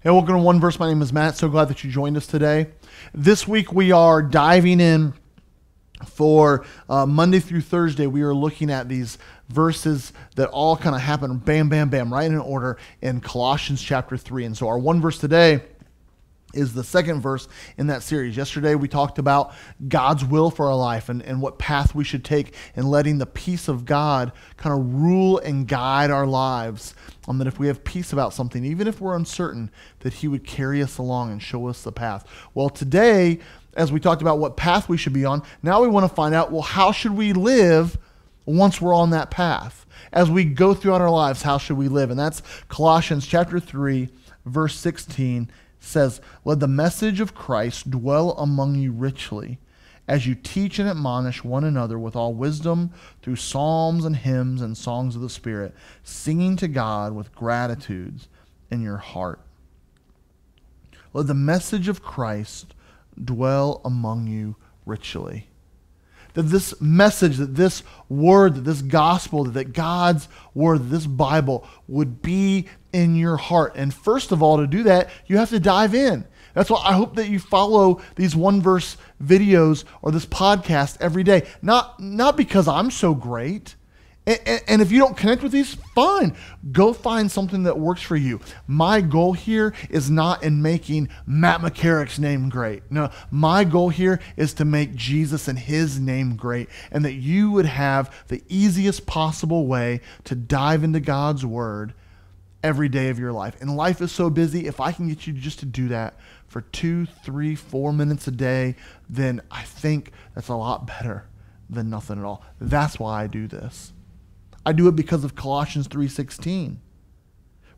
Hey, welcome to One Verse. My name is Matt. So glad that you joined us today. This week we are diving in for Monday through Thursday. We are looking at these verses that all kind of happen bam, bam, bam, right in order in Colossians chapter 3. And so our one verse today is the second verse in that series. Yesterday we talked about God's will for our life and what path we should take and letting the peace of God kind of rule and guide our lives. That if we have peace about something, even if we're uncertain, that he would carry us along and show us the path. Well, today, as we talked about what path we should be on, now we want to find out, well, how should we live once we're on that path? As we go throughout our lives, how should we live? And that's Colossians chapter 3, verse 16 says, "Let the message of Christ dwell among you richly, as you teach and admonish one another with all wisdom through psalms and hymns and songs of the Spirit, singing to God with gratitudes in your heart." Let the message of Christ dwell among you richly. That this message, that this word, that this gospel, that God's word, that this Bible would be in your heart. And first of all, to do that, you have to dive in. That's why I hope that you follow these one verse videos or this podcast every day. Not because I'm so great. And if you don't connect with these, fine. Go find something that works for you. My goal here is not in making Matt McCarrick's name great. No, my goal here is to make Jesus and his name great, and that you would have the easiest possible way to dive into God's word every day of your life. And life is so busy. If I can get you just to do that for 2, 3, 4 minutes a day, then I think that's a lot better than nothing at all. That's why I do this. I do it because of Colossians 3:16,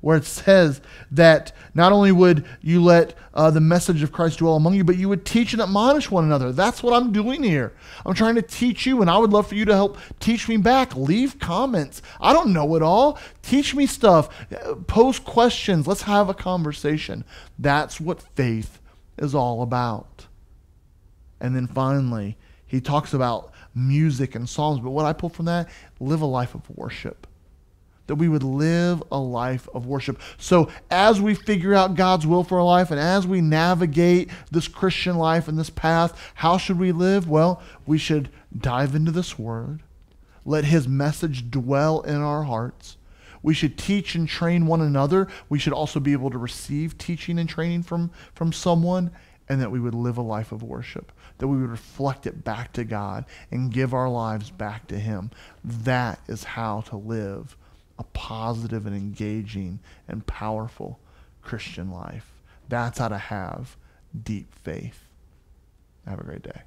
where it says that not only would you let the message of Christ dwell among you, but you would teach and admonish one another. That's what I'm doing here. I'm trying to teach you, and I would love for you to help teach me back. Leave comments. I don't know it all. Teach me stuff. Post questions. Let's have a conversation. That's what faith is all about. And then finally, he talks about music and psalms, but what I pull from that, live a life of worship. That we would live a life of worship. So as we figure out God's will for our life and as we navigate this Christian life and this path, how should we live? Well, we should dive into this word. Let his message dwell in our hearts. We should teach and train one another. We should also be able to receive teaching and training from someone, and that we would live a life of worship, that we would reflect it back to God and give our lives back to him. That is how to live a positive and engaging and powerful Christian life. That's how to have deep faith. Have a great day.